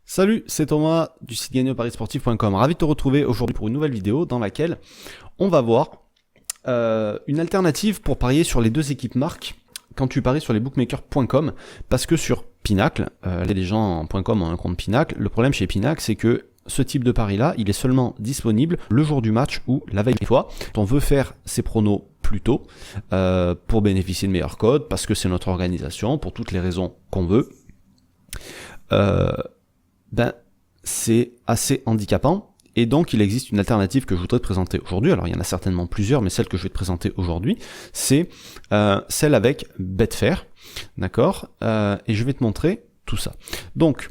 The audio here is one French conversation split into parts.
Salut, c'est Thomas du site gagneauparisportif.com. Ravi de te retrouver aujourd'hui pour une nouvelle vidéo dans laquelle on va voir une alternative pour parier sur les deux équipes marques quand tu paries sur les bookmakers.com, parce que sur Pinacle, les gens en .com ont un compte Pinacle. Le problème chez Pinacle, c'est que ce type de pari-là, il est seulement disponible le jour du match ou la veille. Des fois, on veut faire ses pronos plus tôt pour bénéficier de meilleurs codes, parce que c'est notre organisation, pour toutes les raisons qu'on veut. C'est assez handicapant, et donc il existe une alternative que je voudrais te présenter aujourd'hui. Alors il y en a certainement plusieurs, mais celle que je vais te présenter aujourd'hui, c'est celle avec Betfair, d'accord, et je vais te montrer tout ça. Donc,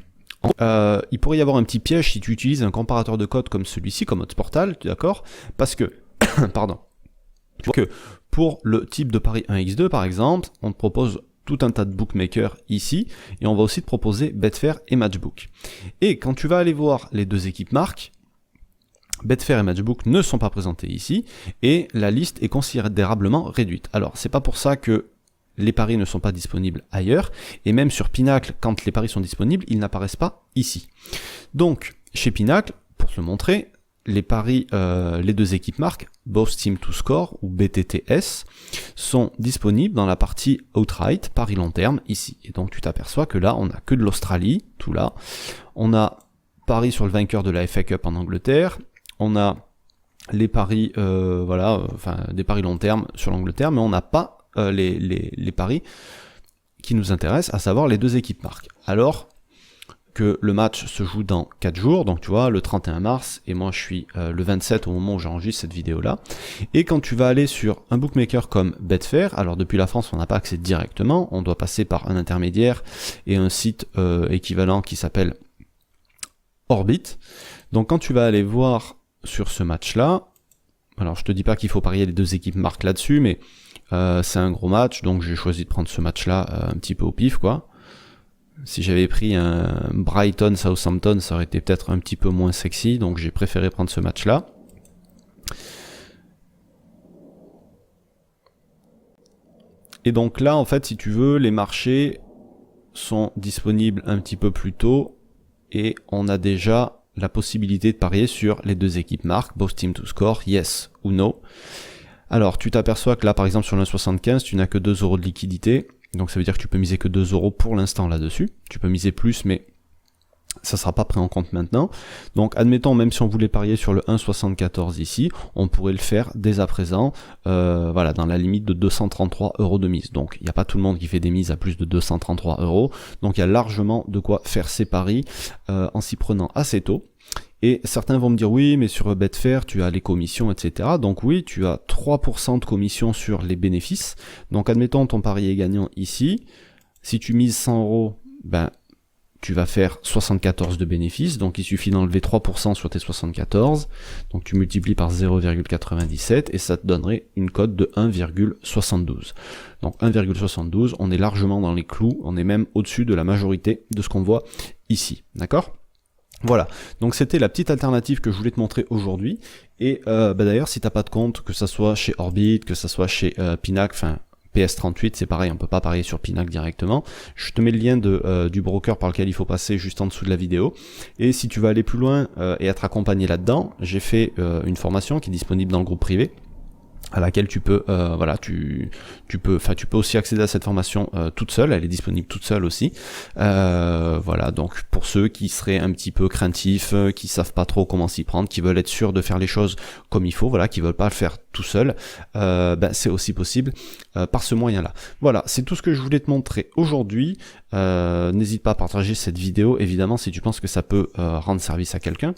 il pourrait y avoir un petit piège si tu utilises un comparateur de codes comme celui-ci, comme Oddsportal, d'accord, parce que, pardon, tu vois que pour le type de pari 1x2 par exemple, on te propose tout un tas de bookmakers ici, et on va aussi te proposer Betfair et Matchbook. Et quand tu vas aller voir les deux équipes marques, Betfair et Matchbook ne sont pas présentés ici, et la liste est considérablement réduite. Alors, c'est pas pour ça que les paris ne sont pas disponibles ailleurs, et même sur Pinacle, quand les paris sont disponibles, ils n'apparaissent pas ici. Donc, chez Pinacle, pour te le montrer, les paris, les deux équipes marques, Both Team to Score ou BTTS, sont disponibles dans la partie Outright, paris long terme, ici. Et donc tu t'aperçois que là, on n'a que de l'Australie, tout là. On a paris sur le vainqueur de la FA Cup en Angleterre. On a les paris, des paris long terme sur l'Angleterre, mais on n'a pas les paris qui nous intéressent, à savoir les deux équipes marques. Alors que le match se joue dans 4 jours, donc tu vois, le 31 mars, et moi je suis le 27 au moment où j'enregistre cette vidéo-là. Et quand tu vas aller sur un bookmaker comme Betfair, alors depuis la France on n'a pas accès directement, on doit passer par un intermédiaire et un site équivalent qui s'appelle Orbit. Donc quand tu vas aller voir sur ce match-là, alors je te dis pas qu'il faut parier les deux équipes marques là-dessus, mais c'est un gros match, donc j'ai choisi de prendre ce match-là un petit peu au pif, quoi. Si j'avais pris un Brighton-Southampton, ça aurait été peut-être un petit peu moins sexy, donc j'ai préféré prendre ce match-là. Et donc là, en fait, si tu veux, les marchés sont disponibles un petit peu plus tôt, et on a déjà la possibilité de parier sur les deux équipes marques, Both Team to Score, yes ou no. Alors, tu t'aperçois que là, par exemple, sur le 1,75, tu n'as que 2 € de liquidité. Donc ça veut dire que tu peux miser que 2 € pour l'instant là-dessus. Tu peux miser plus, mais ça sera pas pris en compte maintenant. Donc admettons, même si on voulait parier sur le 1,74 ici, on pourrait le faire dès à présent, dans la limite de 233 € de mise. Donc il n'y a pas tout le monde qui fait des mises à plus de 233 €. Donc il y a largement de quoi faire ses paris en s'y prenant assez tôt. Et certains vont me dire, oui, mais sur Betfair, tu as les commissions, etc. Donc oui, tu as 3% de commission sur les bénéfices. Donc admettons, ton pari est gagnant ici. Si tu mises 100 €, tu vas faire 74 de bénéfices. Donc il suffit d'enlever 3% sur tes 74. Donc tu multiplies par 0,97 et ça te donnerait une cote de 1,72. Donc 1,72, on est largement dans les clous. On est même au-dessus de la majorité de ce qu'on voit ici. D'accord ? Voilà, donc c'était la petite alternative que je voulais te montrer aujourd'hui. Et d'ailleurs, si t'as pas de compte, que ça soit chez Orbit, que ça soit chez Pinacle, enfin PS38, c'est pareil, on peut pas parier sur Pinacle directement. Je te mets le lien du broker par lequel il faut passer juste en dessous de la vidéo. Et si tu veux aller plus loin et être accompagné là-dedans, j'ai fait une formation qui est disponible dans le groupe privé, à laquelle tu peux tu peux aussi accéder à cette formation toute seule, elle est disponible toute seule aussi. Voilà, donc pour ceux qui seraient un petit peu craintifs, qui savent pas trop comment s'y prendre, qui veulent être sûrs de faire les choses comme il faut, voilà, qui veulent pas le faire tout seul, c'est aussi possible par ce moyen-là. Voilà, c'est tout ce que je voulais te montrer aujourd'hui. N'hésite pas à partager cette vidéo, évidemment, si tu penses que ça peut rendre service à quelqu'un.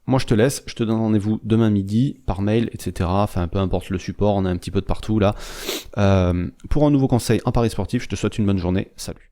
Moi je te laisse, je te donne rendez-vous demain midi, par mail, etc. Enfin peu importe le support, on a un petit peu de partout là. Pour un nouveau conseil en paris sportif, je te souhaite une bonne journée, salut.